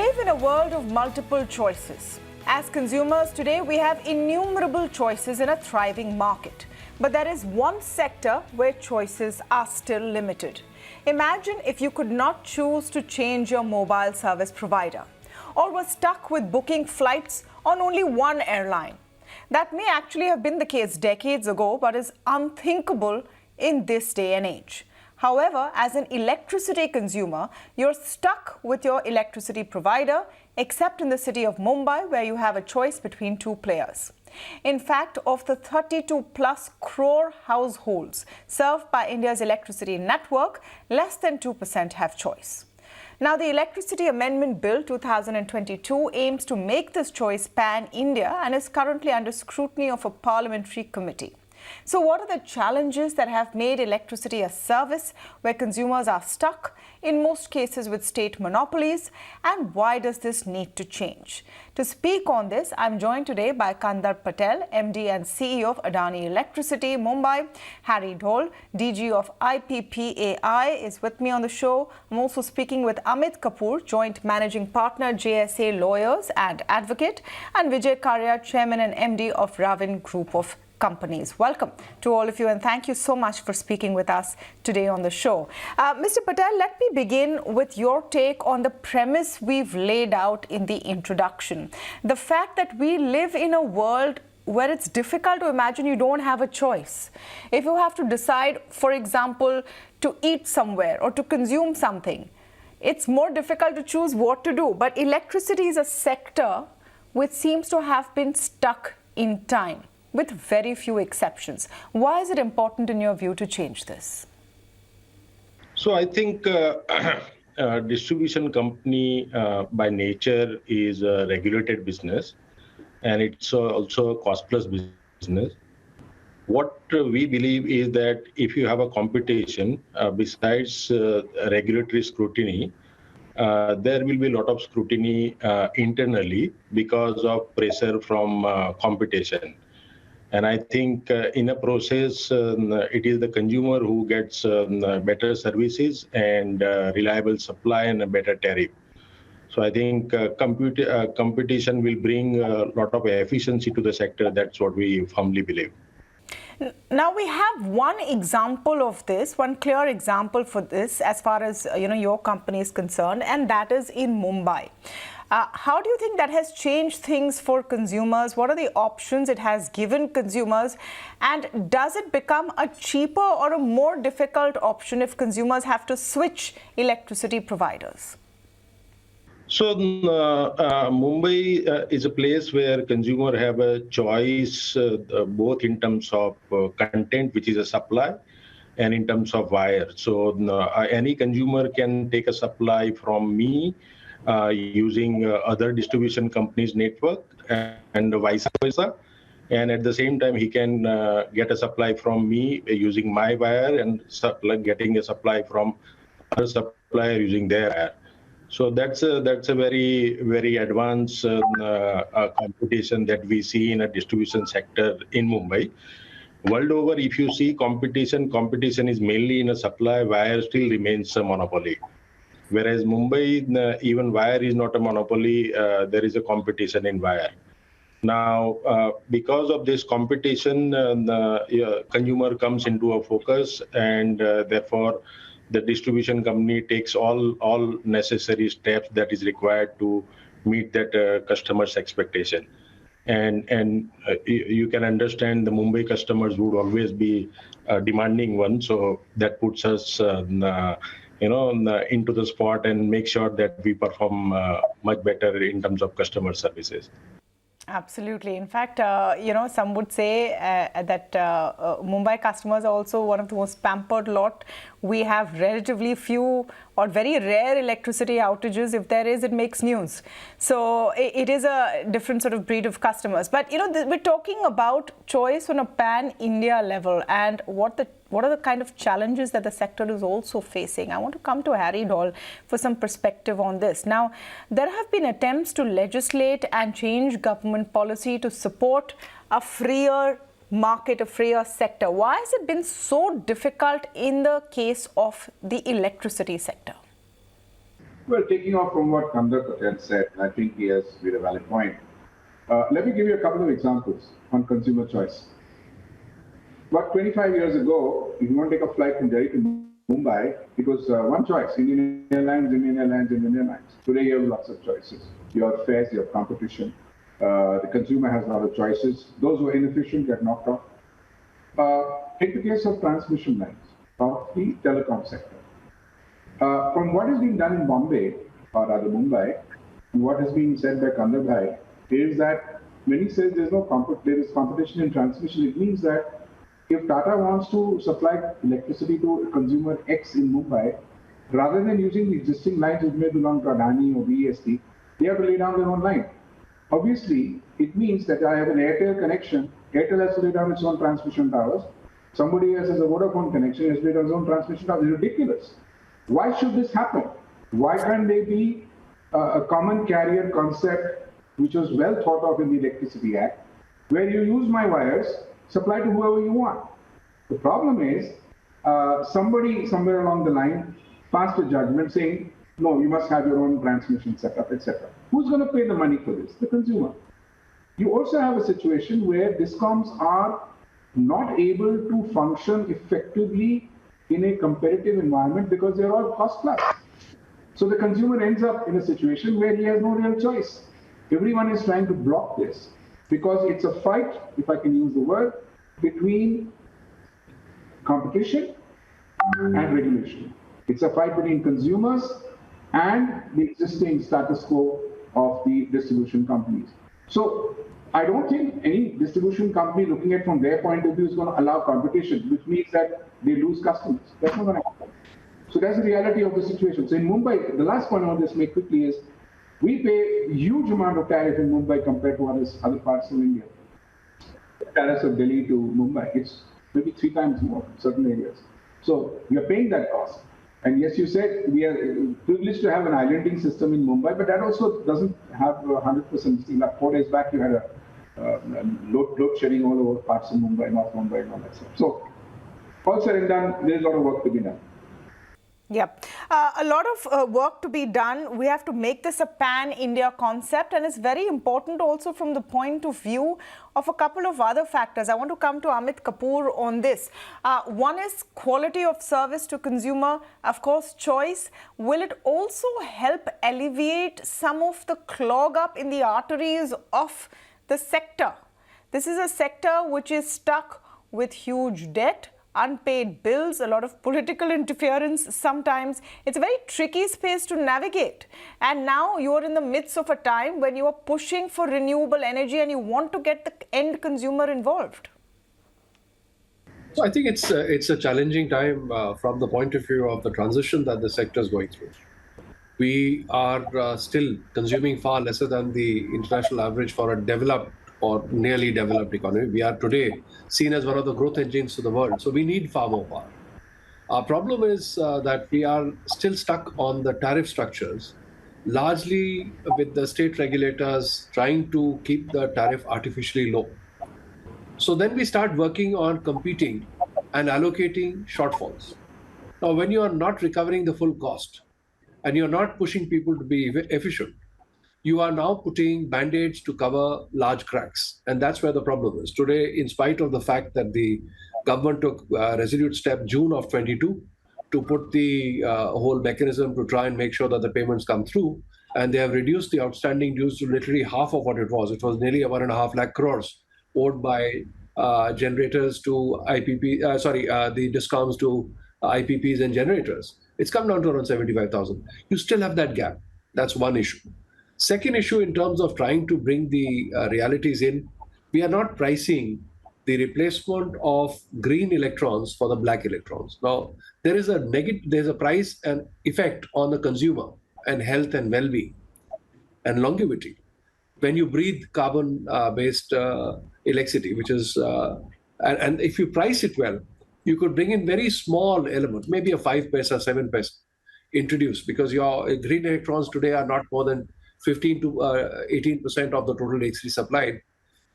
live in a world of multiple choices. As consumers today, we have innumerable choices in a thriving market. But there is one sector where choices are still limited. Imagine if you could not choose to change your mobile service provider, or were stuck with booking flights on only one airline. That may actually have been the case decades ago, but is unthinkable in this day and age. However, as an electricity consumer, you're stuck with your electricity provider, except in the city of Mumbai, where you have a choice between two players. In fact, of the 32+ crore households served by India's electricity network, less than 2% have choice. Now, the Electricity Amendment Bill 2022 aims to make this choice pan-India and is currently under scrutiny of a parliamentary committee. So what are the challenges that have made electricity a service where consumers are stuck, in most cases with state monopolies, and why does this need to change? To speak on this, I'm joined today by Kandarp Patel, MD and CEO of Adani Electricity Mumbai. Dhaul DG of IPPAI is with me on the show. I'm also speaking with Amit Kapur, Joint Managing Partner, JSA Lawyers and Advocate, and Vijay, Karia, Chairman and MD of Ravin Group of Companies. Welcome to all of you, and thank you so much for speaking with us today on the show. Mr. Patel, let me begin with your take on the premise we've laid out in the introduction. The fact that we live in a world where it's difficult to imagine you don't have a choice. If you have to decide, for example, to eat somewhere or to consume something, it's more difficult to choose what to do. But electricity is a sector which seems to have been stuck in time, with very few exceptions. Why is it important in your view to change this? So I think distribution company by nature is a regulated business, and it's also a cost-plus business. What we believe is that if you have a competition, besides regulatory scrutiny, there will be a lot of scrutiny internally because of pressure from competition. And I think in a process, it is the consumer who gets better services and reliable supply and a better tariff. So I think competition will bring a lot of efficiency to the sector. That's what we firmly believe. Now we have one example of this, one clear example for this as far as your company is concerned, and that is in Mumbai. How do you think that has changed things for consumers? What are the options it has given consumers? And does it become a cheaper or a more difficult option if consumers have to switch electricity providers? So Mumbai is a place where consumers have a choice both in terms of content, which is a supply, and in terms of wire. So any consumer can take a supply from me using other distribution companies' network and vice versa. And at the same time, he can get a supply from me using my wire and getting a supply from other supplier using their wire. So that's a very, very advanced competition that we see in a distribution sector in Mumbai. World over, if you see competition is mainly in a supply. Wire still remains a monopoly. Whereas Mumbai, even wire is not a monopoly. There is a competition in wire. Now, because of this competition, the consumer comes into a focus, and therefore the distribution company takes all necessary steps that is required to meet that customer's expectation. And you can understand the Mumbai customers would always be demanding one, so that puts us into the spot and make sure that we perform much better in terms of customer services. Absolutely. In fact, some would say that Mumbai customers are also one of the most pampered lot. We have relatively few or very rare electricity outages. If there is, it makes news. So it is a different sort of breed of customers. But, we're talking about choice on a pan-India level, and what are the kind of challenges that the sector is also facing. I want to come to Dhaul for some perspective on this. Now, there have been attempts to legislate and change government policy to support a freer market, a freer sector. Why has it been so difficult in the case of the electricity sector? Well, taking off from what Kandarp Patel said, I think he has made a valid point. Let me give you a couple of examples on consumer choice. About 25 years ago, if you want to take a flight from Delhi to Mumbai, it was one choice, Indian Airlines, Indian Airlines, Indian Airlines. Today you have lots of choices. You have fares, you have competition. The consumer has a lot of choices. Those who are inefficient get knocked off. Take the case of transmission lines of the telecom sector. From what has been done in Bombay, or rather Mumbai, and what has been said by Kandarp is that when he says there is competition in transmission, it means that if Tata wants to supply electricity to a consumer X in Mumbai, rather than using the existing lines which may belong to Adani or VST, they have to lay down their own line. Obviously, it means that I have an Airtel connection. Airtel has to lay down its own transmission towers. Somebody else has a Vodafone connection, has to lay down its own transmission towers. It's ridiculous. Why should this happen? Why can't there be a common carrier concept which was well thought of in the Electricity Act, where you use my wires, supply to whoever you want? The problem is somebody somewhere along the line passed a judgment saying, no, you must have your own transmission setup, etc. Who's going to pay the money for this? The consumer. You also have a situation where discoms are not able to function effectively in a competitive environment because they're all cost plus. So the consumer ends up in a situation where he has no real choice. Everyone is trying to block this because it's a fight, if I can use the word, between competition and regulation. It's a fight between consumers and the existing status quo of the distribution companies. So I don't think any distribution company looking at from their point of view is going to allow competition, which means that they lose customers. That's not going to happen. So that's the reality of the situation. So in Mumbai, the last point I want to just make quickly is we pay a huge amount of tariff in Mumbai compared to other parts of India. The tariffs of Delhi to Mumbai, it's maybe 3 times more in certain areas. So we are paying that cost. And yes, you said we are privileged to have an islanding system in Mumbai, but that also doesn't have 100%. Like 4 days back, you had a load shedding all over parts of Mumbai, North Mumbai, and all that stuff. So, all said and done, there's a lot of work to be done. Yeah, a lot of work to be done. We have to make this a pan-India concept, and it's very important also from the point of view of a couple of other factors. I want to come to Amit Kapur on this. One is quality of service to consumer, of course, choice. Will it also help alleviate some of the clog up in the arteries of the sector? This is a sector which is stuck with huge debt, unpaid bills, a lot of political interference sometimes. It's a very tricky space to navigate. And now you're in the midst of a time when you are pushing for renewable energy and you want to get the end consumer involved. So I think it's a challenging time from the point of view of the transition that the sector is going through. We are still consuming far lesser than the international average for a developed or nearly developed economy. We are today seen as one of the growth engines of the world. So we need far more power. Our problem is that we are still stuck on the tariff structures, largely with the state regulators trying to keep the tariff artificially low. So then we start working on competing and allocating shortfalls. Now, when you are not recovering the full cost and you're not pushing people to be efficient, you are now putting band-aids to cover large cracks. And that's where the problem is. Today, in spite of the fact that the government took a resolute step June of 22 to put the whole mechanism to try and make sure that the payments come through, and they have reduced the outstanding dues to literally half of what it was. It was nearly 1.5 lakh crores owed by generators to the discoms to IPPs and generators. It's come down to around 75,000. You still have that gap. That's one issue. Second issue, in terms of trying to bring the realities in, we are not pricing the replacement of green electrons for the black electrons. Now, there's a price and effect on the consumer and health and well-being and longevity. When you breathe carbon-based electricity, which is, and if you price it well, you could bring in very small elements, maybe a 5 paisa, 7 paisa introduced, because your green electrons today are not more than 15 to 18% of the total electricity supplied,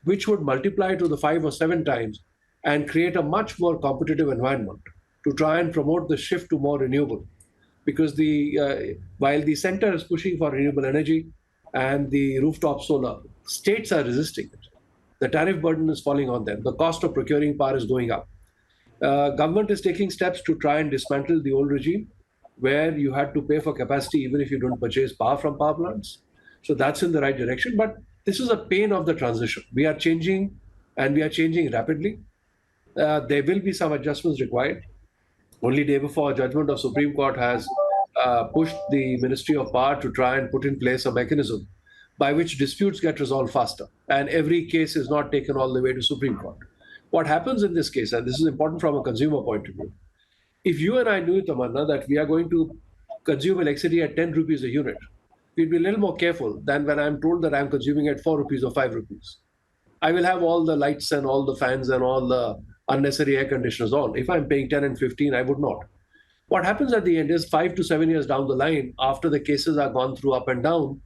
which would multiply to the 5 or 7 times and create a much more competitive environment to try and promote the shift to more renewable. because while the center is pushing for renewable energy and the rooftop solar, states are resisting it. The tariff burden is falling on them. The cost of procuring power is going up. Government is taking steps to try and dismantle the old regime where you had to pay for capacity even if you don't purchase power from power plants. So that's in the right direction. But this is a pain of the transition. We are changing, and we are changing rapidly. There will be some adjustments required. Only day before, a judgment of Supreme Court has pushed the Ministry of Power to try and put in place a mechanism by which disputes get resolved faster, and every case is not taken all the way to Supreme Court. What happens in this case, and this is important from a consumer point of view, if you and I knew, Tamanna, that we are going to consume electricity at 10 rupees a unit, we'd be a little more careful than when I'm told that I'm consuming at 4 rupees or 5 rupees. I will have all the lights and all the fans and all the unnecessary air conditioners on. If I'm paying 10 and 15, I would not. What happens at the end is 5 to 7 years down the line, after the cases are gone through up and down,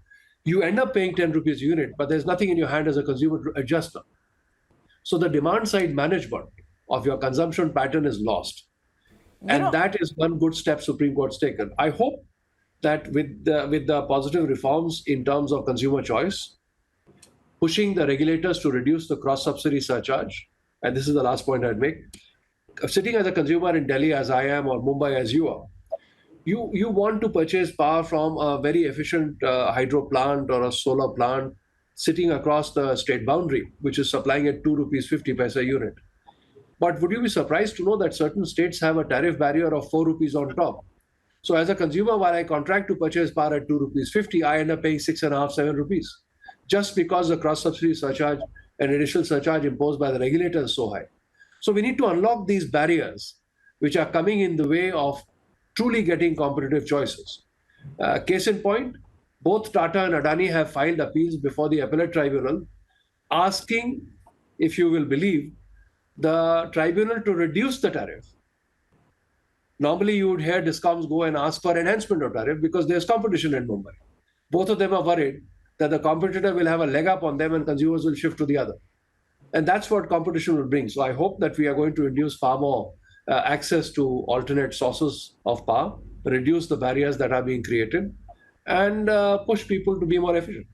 you end up paying 10 rupees a unit, but there's nothing in your hand as a consumer to adjust them. So the demand side management of your consumption pattern is lost. And that is one good step Supreme Court's taken. I hope that with the positive reforms in terms of consumer choice, pushing the regulators to reduce the cross-subsidy surcharge, and this is the last point I'd make, sitting as a consumer in Delhi as I am, or Mumbai as you are, you want to purchase power from a very efficient hydro plant or a solar plant sitting across the state boundary, which is supplying at 2 rupees 50 paise a unit. But would you be surprised to know that certain states have a tariff barrier of 4 rupees on top? So as a consumer, while I contract to purchase power at 2 rupees 50, I end up paying 6.5, 7 rupees, just because the cross-subsidy surcharge and additional surcharge imposed by the regulator is so high. So we need to unlock these barriers, which are coming in the way of truly getting competitive choices. Case in point, both Tata and Adani have filed appeals before the appellate tribunal, asking, if you will believe, the tribunal to reduce the tariff. Normally, you would hear discoms go and ask for enhancement of tariff because there's competition in Mumbai. Both of them are worried that the competitor will have a leg up on them and consumers will shift to the other. And that's what competition will bring. So I hope that we are going to induce far more access to alternate sources of power, reduce the barriers that are being created, and push people to be more efficient.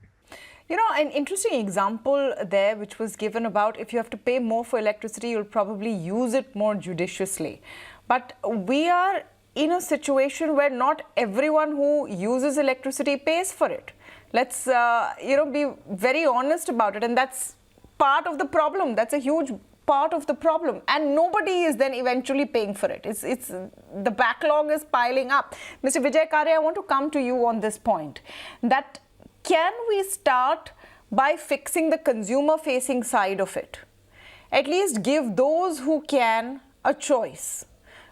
You know, an interesting example there which was given about if you have to pay more for electricity, you'll probably use it more judiciously. But we are in a situation where not everyone who uses electricity pays for it. Let's, be very honest about it. And that's part of the problem. That's a huge part of the problem. And nobody is then eventually paying for it. It's the backlog is piling up. Mr. Vijay Karia, I want to come to you on this point. That can we start by fixing the consumer-facing side of it? At least give those who can a choice.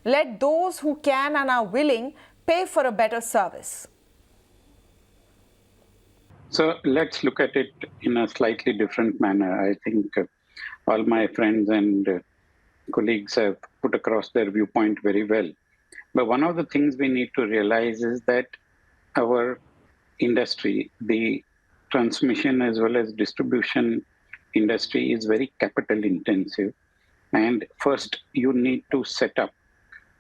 Let those who can and are willing pay for a better service. So let's look at it in a slightly different manner. I think all my friends and colleagues have put across their viewpoint very well. But one of the things we need to realize is that our industry, the transmission as well as distribution industry, is very capital intensive. And first, you need to set up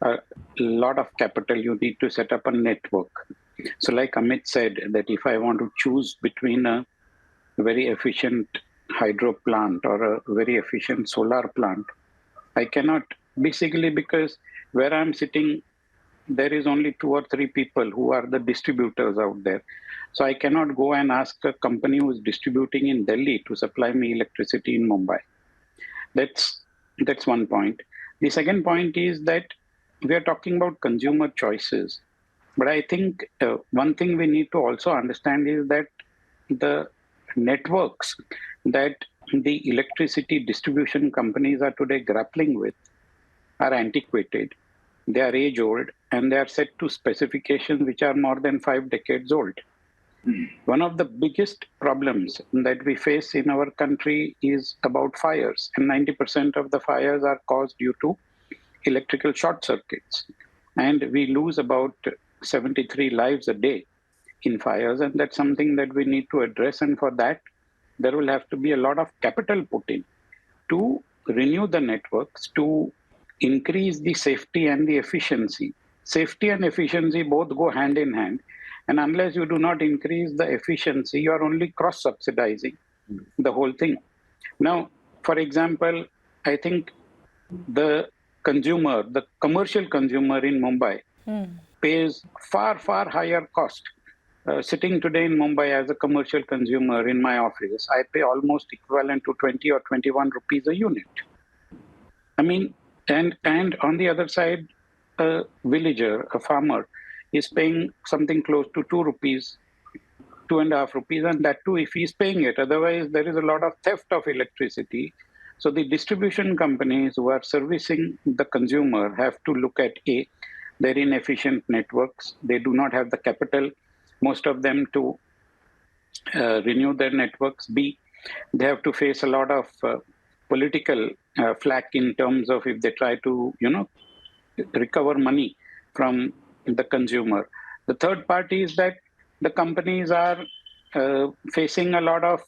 a lot of capital. You need to set up a network. So like Amit said, that if I want to choose between a very efficient hydro plant or a very efficient solar plant, I cannot, basically because where I'm sitting, there is only 2 or 3 people who are the distributors out there. So I cannot go and ask a company who is distributing in Delhi to supply me electricity in Mumbai. That's one point. The second point is that we are talking about consumer choices. But I think one thing we need to also understand is that the networks that the electricity distribution companies are today grappling with are antiquated. They are age-old, and they are set to specifications which are more than 5 decades old. One of the biggest problems that we face in our country is about fires, and 90% of the fires are caused due to electrical short circuits. And we lose about 73 lives a day in fires, and that's something that we need to address. And for that, there will have to be a lot of capital put in to renew the networks, to increase the safety and the efficiency safety and efficiency both go hand in hand. And unless you do not increase the efficiency, you are only cross-subsidizing the whole thing. Now, for example, I think the consumer, the commercial consumer in Mumbai pays far, far higher cost. Sitting today in Mumbai as a commercial consumer in my office, I pay almost equivalent to 20 or 21 rupees a unit. I mean, and on the other side, a villager, a farmer, is paying something close to 2 rupees, 2.5 rupees, and that too if he's paying it. Otherwise, there is a lot of theft of electricity. So the distribution companies who are servicing the consumer have to look at A, their inefficient networks. They do not have the capital, most of them, to renew their networks. B, they have to face a lot of political flack in terms of if they try to, recover money from the consumer. The third part is that the companies are facing a lot of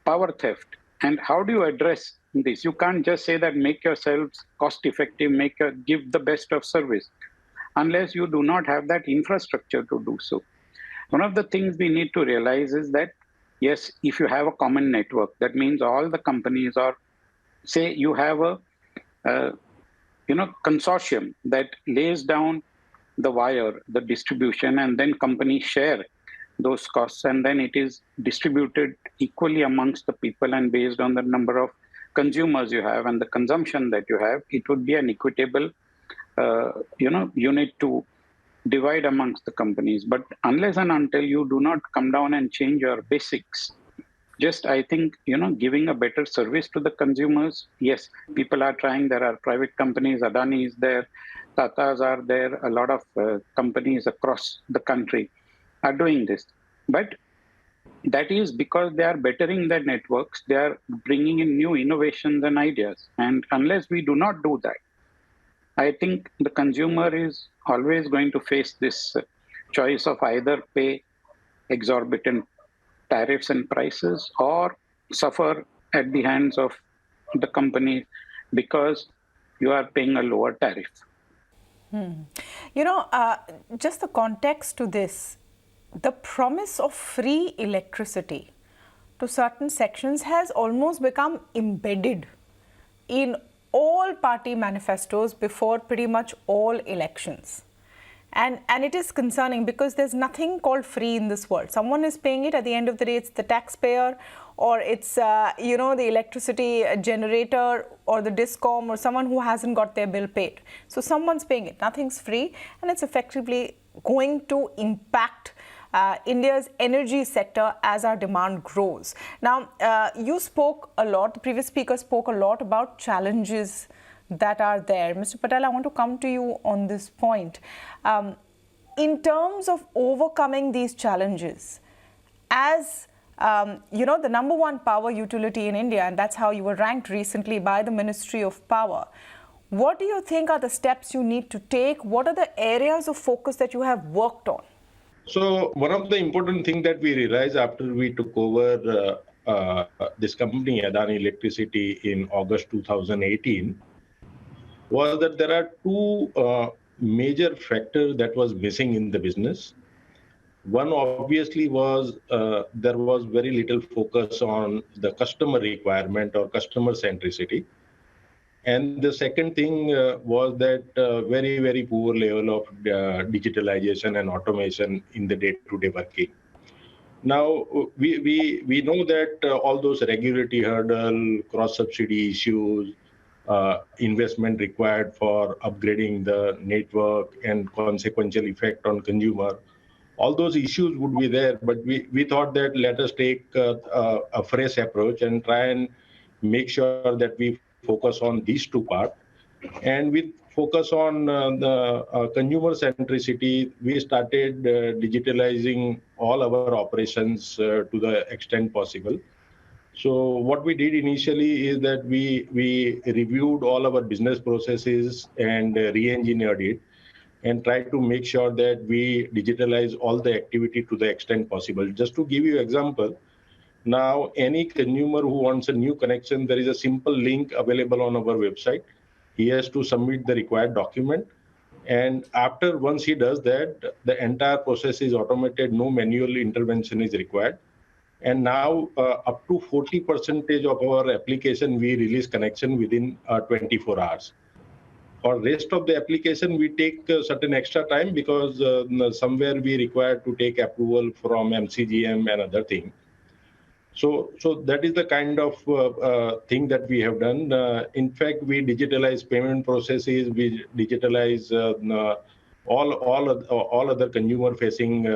power theft. And how do you address this? You can't just say that make yourselves cost effective, give the best of service, unless you do not have that infrastructure to do so. One of the things we need to realize is that, yes, if you have a common network, that means all the companies, or say you have a consortium that lays down the wire, the distribution, and then companies share those costs, and then it is distributed equally amongst the people, and based on the number of consumers you have and the consumption that you have, it would be an equitable unit to divide amongst the companies. But unless and until you do not come down and change your basics, just, I think, giving a better service to the consumers. Yes, people are trying. There are private companies, Adani is there, Tatas are there, a lot of companies across the country are doing this. But that is because they are bettering their networks, they are bringing in new innovations and ideas. And unless we do not do that, I think the consumer is always going to face this choice of either pay exorbitant tariffs and prices or suffer at the hands of the company because you are paying a lower tariff. Just the context to this, the promise of free electricity to certain sections has almost become embedded in all party manifestos before pretty much all elections. And it is concerning because there's nothing called free in this world. Someone is paying it. At the end of the day, it's the taxpayer, or it's the electricity generator or the discom, or someone who hasn't got their bill paid. So someone's paying it. Nothing's free, and it's effectively going to impact India's energy sector as our demand grows. Now, you spoke a lot, the previous speaker spoke a lot about challenges that are there. Mr. Patel, I want to come to you on this point. In terms of overcoming these challenges, as the number one power utility in India, and that's how you were ranked recently by the Ministry of Power, what do you think are the steps you need to take? What are the areas of focus that you have worked on? So one of the important things that we realized after we took over this company, Adani Electricity, in August 2018, was that there are two major factors that was missing in the business. One obviously was there was very little focus on the customer requirement or customer centricity. And the second thing was that very, very poor level of digitalization and automation in the day-to-day working. Now, we know that all those regulatory hurdle, cross-subsidy issues, investment required for upgrading the network and consequential effect on consumer, all those issues would be there. But we thought that let us take a fresh approach and try and make sure that we focus on these two parts. And with focus on the consumer centricity, we started digitalizing all our operations to the extent possible. So what we did initially is that we reviewed all our business processes and re-engineered it and tried to make sure that we digitalize all the activity to the extent possible. Just to give you an example, now any consumer who wants a new connection, there is a simple link available on our website. He has to submit the required document. And after once he does that, the entire process is automated, no manual intervention is required. And now up to 40% of our application, we release connection within 24 hours. For rest of the application, we take certain extra time because somewhere we require to take approval from MCGM and other thing. So that is the kind of thing that we have done. In fact, we digitalize payment processes. We digitalize all other consumer-facing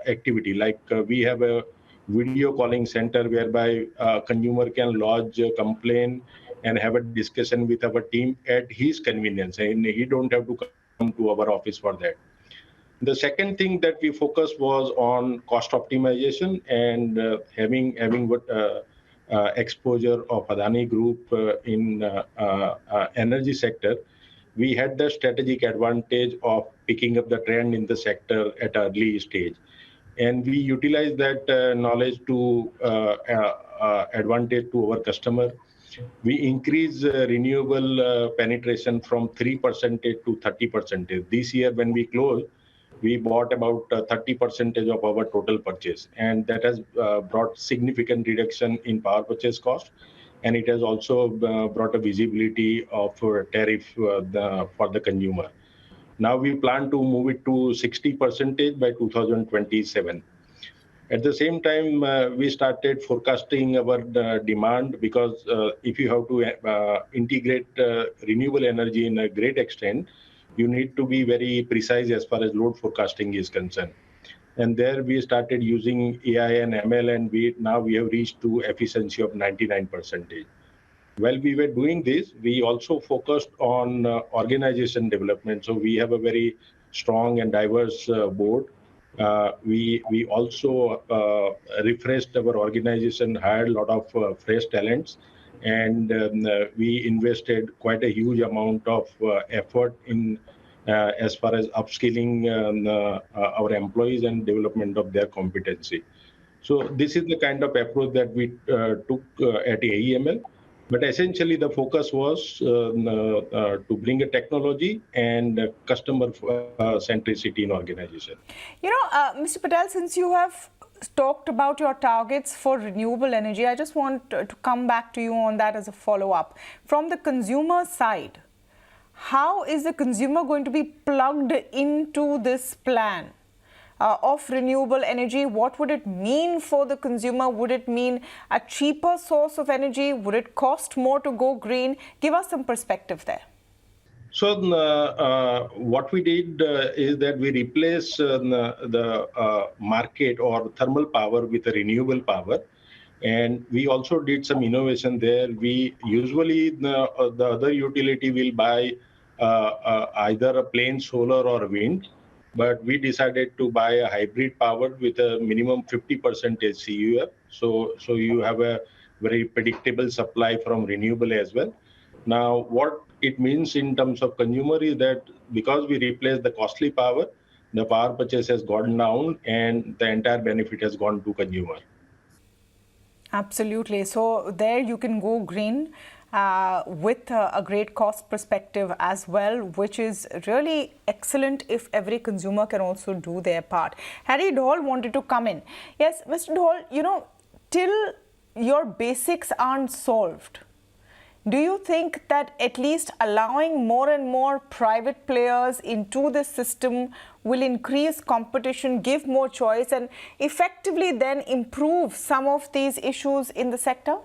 activity. Like we have a video calling center whereby consumer can lodge a complaint and have a discussion with our team at his convenience, and he don't have to come to our office for that. The second thing that we focused was on cost optimization and having what exposure of Adani Group in energy sector. We had the strategic advantage of picking up the trend in the sector at an early stage, and we utilize that knowledge to advantage to our customer. We increase renewable penetration from 3% to 30%. This year, when we close, we bought about 30% of our total purchase, and that has brought significant reduction in power purchase cost, and it has also brought a visibility of tariff for the consumer. Now we plan to move it to 60% by 2027. At the same time, we started forecasting our demand because if you have to integrate renewable energy in a great extent, you need to be very precise as far as load forecasting is concerned. And there we started using AI and ML, and now we have reached to efficiency of 99%. While we were doing this, we also focused on organization development. So we have a very strong and diverse board. We also refreshed our organization, hired a lot of fresh talents, and we invested quite a huge amount of effort in as far as upskilling our employees and development of their competency. So this is the kind of approach that we took at AEML. But essentially, the focus was to bring a technology and customer centricity in organization. Mr. Patel, since you have talked about your targets for renewable energy, I just want to come back to you on that as a follow-up. From the consumer side, how is the consumer going to be plugged into this plan of renewable energy? What would it mean for the consumer? Would it mean a cheaper source of energy? Would it cost more to go green? Give us some perspective there. So what we did is that we replaced the market or thermal power with a renewable power. And we also did some innovation there. We usually, the other utility will buy either a plain solar or wind, but we decided to buy a hybrid power with a minimum 50% CUF. So you have a very predictable supply from renewable as well. Now, what it means in terms of consumer is that because we replaced the costly power, the power purchase has gone down and the entire benefit has gone to consumer. Absolutely. So there you can go green with a great cost perspective as well, which is really excellent if every consumer can also do their part. Harry Dhaul wanted to come in. Yes, Mr. Dhaul, till your basics aren't solved, do you think that at least allowing more and more private players into the system will increase competition, give more choice, and effectively then improve some of these issues in the sector?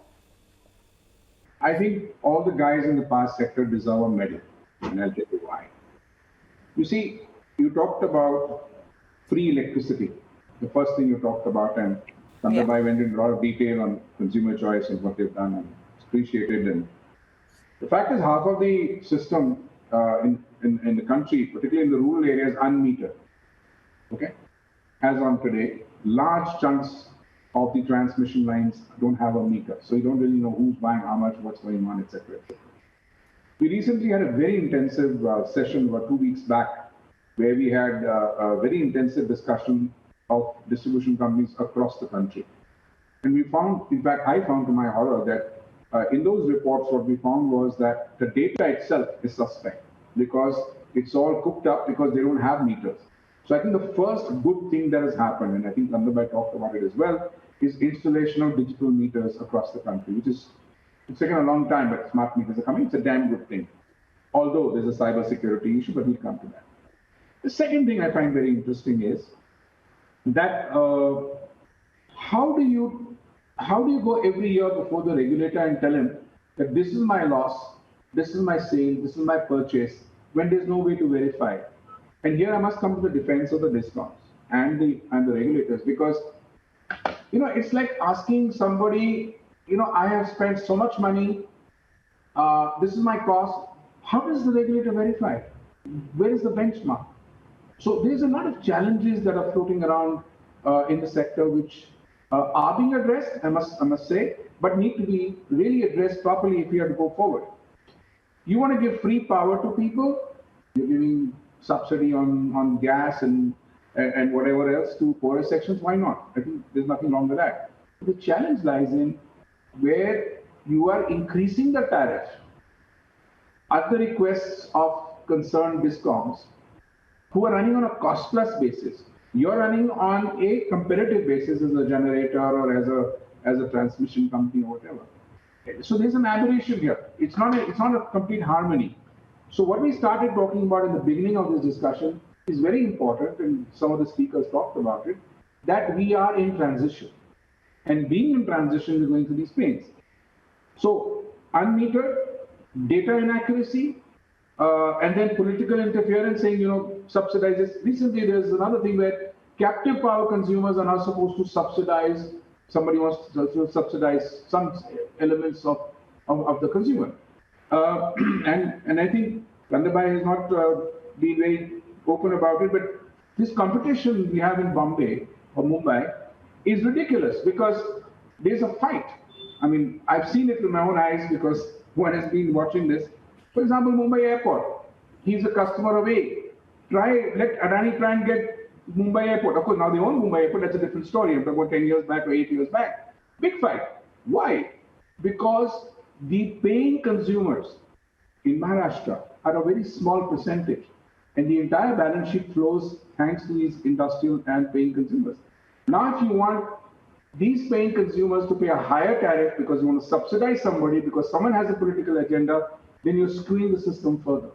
I think all the guys in the power sector deserve a medal, and I'll tell you why. You see, you talked about free electricity, the first thing you talked about, and Kandarp went into a lot of detail on consumer choice and what they've done, and it's appreciated. And the fact is, half of the system in the country, particularly in the rural areas, unmetered. Okay, as on today, large chunks of the transmission lines don't have a meter, so you don't really know who's buying how much, what's going on, etc. We recently had a very intensive session about 2 weeks back, where we had a very intensive discussion of distribution companies across the country, and we found, in fact, I found to my horror that in those reports, what we found was that the data itself is suspect, because It's all cooked up because they don't have meters. So I think the first good thing that has happened, and I think Kandarp talked about it as well, is installation of digital meters across the country, which is, it's taken a long time, but smart meters are coming. It's a damn good thing. Although there's a cyber security issue, but we'll come to that. The second thing I find very interesting is that how do you go every year before the regulator and tell him that this is my loss, this is my sale, this is my purchase, when there's no way to verify it? And here I must come to the defense of the discoms and the regulators, because it's like asking somebody, I have spent so much money, this is my cost. How does the regulator verify? Where is the benchmark? So there's a lot of challenges that are floating around in the sector, which are being addressed, I must say, but need to be really addressed properly if we are to go forward. You want to give free power to people, you're giving subsidy on gas and whatever else to poorer sections, why not? I think there's nothing wrong with that. The challenge lies in where you are increasing the tariff at the requests of concerned discoms who are running on a cost-plus basis. You're running on a competitive basis as a generator or as a transmission company or whatever. So there's an aberration here. It's not a complete harmony. So what we started talking about in the beginning of this discussion is very important, and some of the speakers talked about it, that we are in transition. And being in transition, we're going through these pains. So unmetered, data inaccuracy, and then political interference saying, subsidize this. Recently, there's another thing where captive power consumers are now supposed to subsidize, somebody wants to subsidize some elements of the consumer. And I think Kandarp has not been very open about it, but this competition we have in Bombay or Mumbai is ridiculous because there's a fight. I mean, I've seen it with my own eyes because one has been watching this. For example, Mumbai Airport, he's a customer of A. Let Adani try and get Mumbai Airport. Of course, now they own Mumbai Airport, that's a different story. I'm talking about 10 years back or 8 years back. Big fight. Why? Because the paying consumers in Maharashtra are a very small percentage, and the entire balance sheet flows thanks to these industrial and paying consumers. Now, if you want these paying consumers to pay a higher tariff because you want to subsidize somebody because someone has a political agenda, then you're screwing the system further.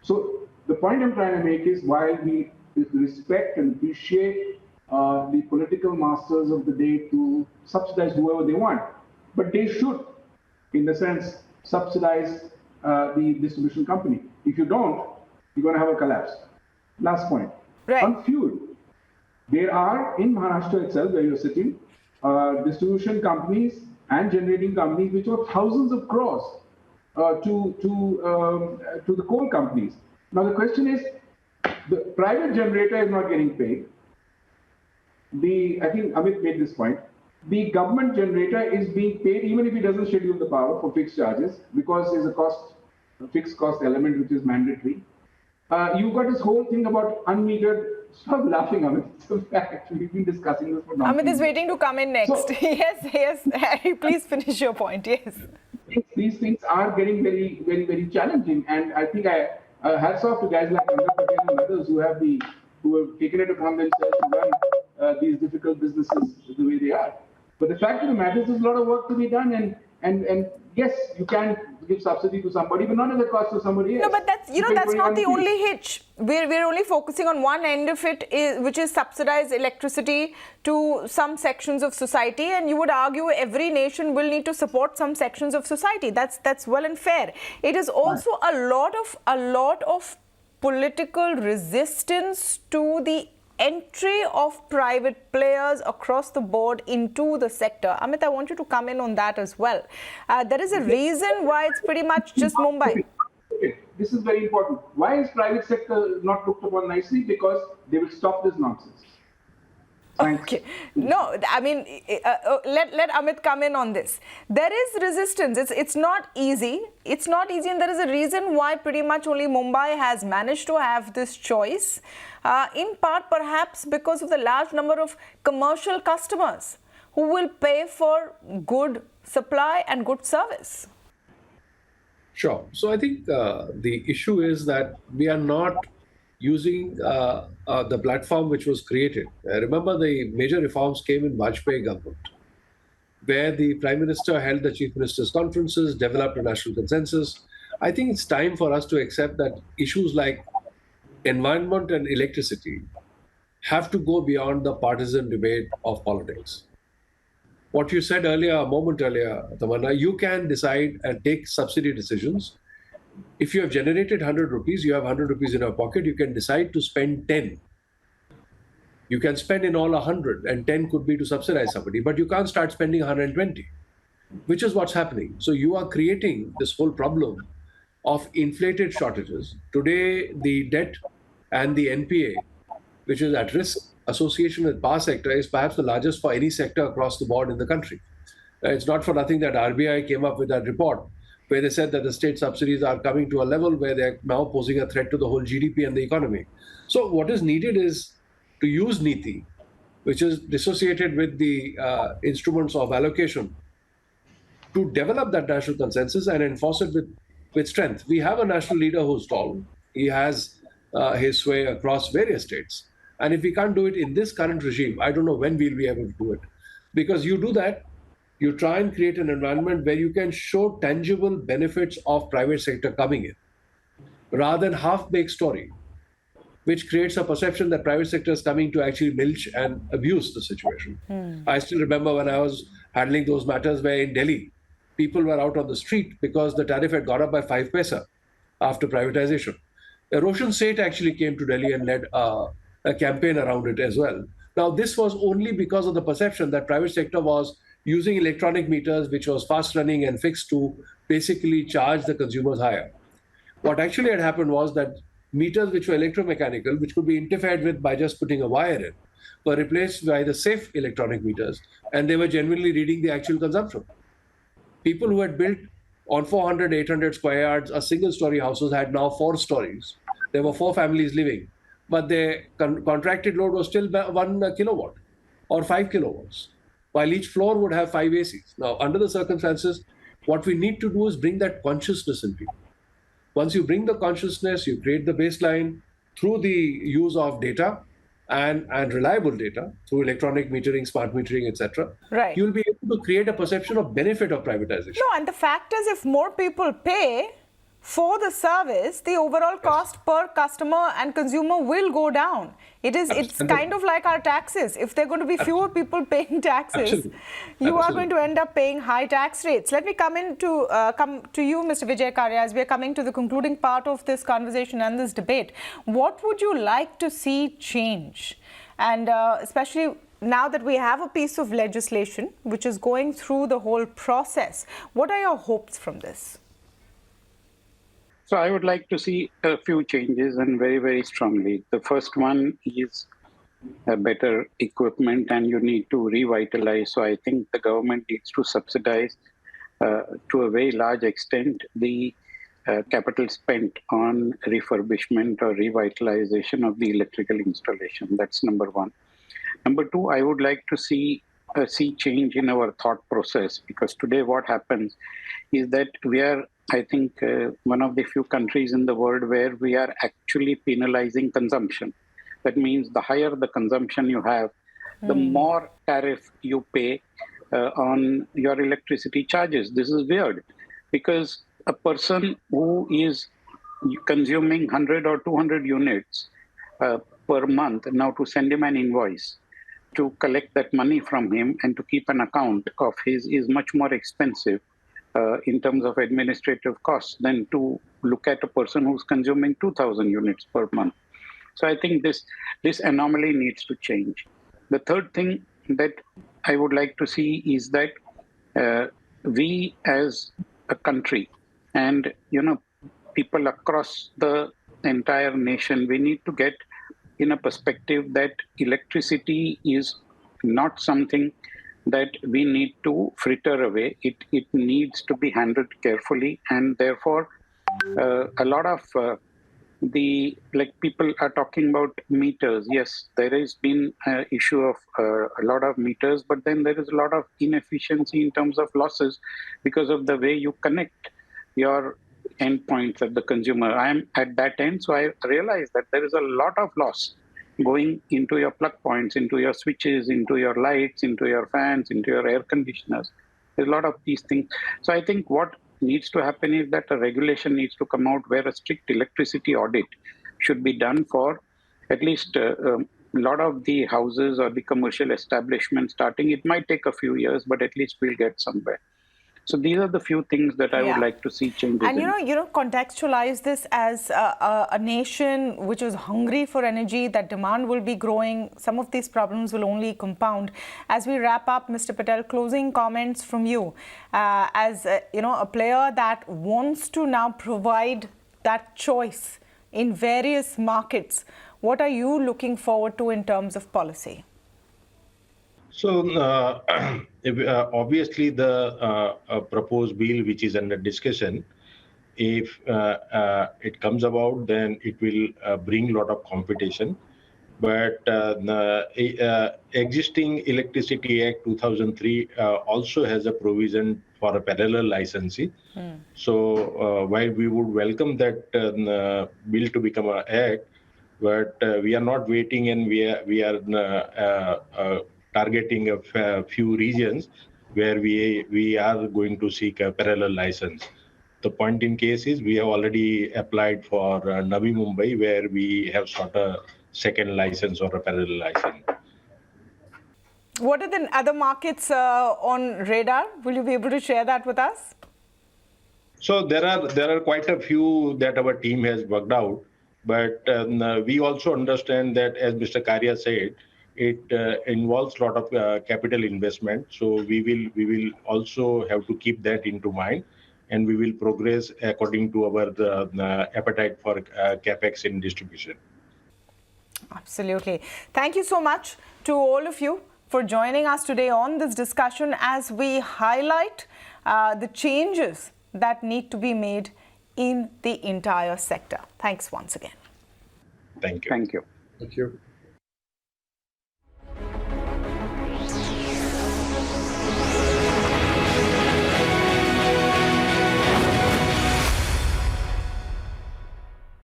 So the point I'm trying to make is, while we respect and appreciate the political masters of the day to subsidize whoever they want, but they should, in a sense, subsidize the distribution company. If you don't, you're going to have a collapse. Last point. Right. On fuel, there are, in Maharashtra itself, where you're sitting, distribution companies and generating companies which are thousands of crores to the coal companies. Now the question is, the private generator is not getting paid. I think Amit made this point. The government generator is being paid even if he doesn't schedule the power for fixed charges, because there's a fixed cost element which is mandatory. You've got this whole thing about unmetered. Stop laughing, Amit. It's a fact. We've been discussing this for now. Amit is waiting to come in next. So, yes. Please finish your point. Yes. These things are getting very, very, very challenging, and I think hats off to guys like Kandarp Patel and others who have taken it upon themselves to run these difficult businesses the way they are. But the fact of the matter is, there's a lot of work to be done, and yes, you can give subsidy to somebody, but not at the cost of somebody else. No, but that's not the only hitch. We're only focusing on one end of it, which is subsidized electricity to some sections of society, and you would argue every nation will need to support some sections of society. That's well and fair. It is also a lot of political resistance to the entry of private players across the board into the sector. Amit, I want you to come in on that as well. There is a reason why it's pretty much just Mumbai. Okay. This is very important. Why is private sector not looked upon nicely? Because they will stop this nonsense. Thanks. Okay. No, I mean, let Amit come in on this. There is resistance. It's not easy. It's not easy, and there is a reason why pretty much only Mumbai has managed to have this choice. In part, perhaps because of the large number of commercial customers who will pay for good supply and good service. Sure. So I think the issue is that we are not using the platform which was created. Remember, the major reforms came in Vajpayee government, where the Prime Minister held the Chief Minister's conferences, developed a national consensus. I think it's time for us to accept that issues like environment and electricity have to go beyond the partisan debate of politics. What you said earlier, a moment earlier, Tamanna, you can decide and take subsidy decisions. If you have generated 100 rupees, you have 100 rupees in your pocket, you can decide to spend 10. You can spend in all 100, and 10 could be to subsidize somebody, but you can't start spending 120, which is what's happening. So you are creating this whole problem of inflated shortages. Today, the debt and the NPA, which is at risk association with power sector, is perhaps the largest for any sector across the board in the country. It's not for nothing that RBI came up with that report where they said that the state subsidies are coming to a level where they're now posing a threat to the whole GDP and the economy. So what is needed is to use NITI, which is dissociated with the instruments of allocation, to develop that national consensus and enforce it with strength. We have a national leader who's tall. He has his sway across various states. And if we can't do it in this current regime, I don't know when we'll be able to do it. Because you do that, you try and create an environment where you can show tangible benefits of private sector coming in, rather than half-baked story, which creates a perception that private sector is coming to actually milch and abuse the situation. I still remember when I was handling those matters where in Delhi, people were out on the street because the tariff had gone up by 5 paisa after privatization. Roshan Seth actually came to Delhi and led a campaign around it as well. Now, this was only because of the perception that private sector was using electronic meters, which was fast running and fixed to basically charge the consumers higher. What actually had happened was that meters which were electromechanical, which could be interfered with by just putting a wire in, were replaced by the safe electronic meters, and they were genuinely reading the actual consumption. People who had built on 400, 800 square yards, a single-story houses had now 4 stories. There were 4 families living, but their contracted load was still 1 kilowatt or 5 kilowatts, while each floor would have 5 ACs. Now, under the circumstances, what we need to do is bring that consciousness in people. Once you bring the consciousness, you create the baseline through the use of data and reliable data through electronic metering, smart metering, etc. Right. You'll be able to create a perception of benefit of privatization. No, and the fact is, if more people pay for the service, the overall cost per customer and consumer will go down. It's kind of like our taxes. If there are going to be fewer people paying taxes, you are going to end up paying high tax rates. Let me come to you, Mr. Vijay Karia, as we are coming to the concluding part of this conversation and this debate. What would you like to see change? And especially now that we have a piece of legislation which is going through the whole process, what are your hopes from this? So I would like to see a few changes, and very, very strongly. The first one is a better equipment, and you need to revitalize. So I think the government needs to subsidize to a very large extent the capital spent on refurbishment or revitalization of the electrical installation. That's number one. Number two, I would like to see change in our thought process, because today what happens is that we are, I think, one of the few countries in the world where we are actually penalizing consumption. That means the higher the consumption you have, the more tariff you pay on your electricity charges. This is weird, because a person who is consuming 100 or 200 units per month, now to send him an invoice, to collect that money from him and to keep an account of his is much more expensive in terms of administrative costs than to look at a person who's consuming 2,000 units per month. So I think this anomaly needs to change. The third thing that I would like to see is that we as a country and people across the entire nation, we need to get in a perspective that electricity is not something that we need to fritter away. It needs to be handled carefully, and therefore a lot of people are talking about meters. Yes, there has been an issue of a lot of meters, but then there is a lot of inefficiency in terms of losses because of the way you connect your endpoints at the consumer. I am at that end, so I realize that there is a lot of loss going into your plug points, into your switches, into your lights, into your fans, into your air conditioners. There's a lot of these things. So I think what needs to happen is that a regulation needs to come out where a strict electricity audit should be done for at least a lot of the houses or the commercial establishments starting. It might take a few years, but at least we'll get somewhere. So these are the few things that I would like to see changes and contextualize this as a nation which is hungry for energy, that demand will be growing. Some of these problems will only compound. As we wrap up, Mr. Patel, closing comments from you as a player that wants to now provide that choice in various markets. What are you looking forward to in terms of policy? So obviously the proposed bill which is under discussion, if it comes about, then it will bring a lot of competition. But the existing Electricity Act 2003 also has a provision for a parallel licensing. So while we would welcome that bill to become an act, but we are not waiting, and we are targeting a few regions where we are going to seek a parallel license. The point in case is we have already applied for Navi Mumbai, where we have sought a second license or a parallel license. What are the other markets on radar? Will you be able to share that with us? So there are quite a few that our team has worked out, but we also understand that, as Mr. Karia said, it involves a lot of capital investment. So we will also have to keep that into mind, and we will progress according to our appetite for capex in distribution. Absolutely. Thank you so much to all of you for joining us today on this discussion as we highlight the changes that need to be made in the entire sector. Thanks once again. Thank you. Thank you. Thank you.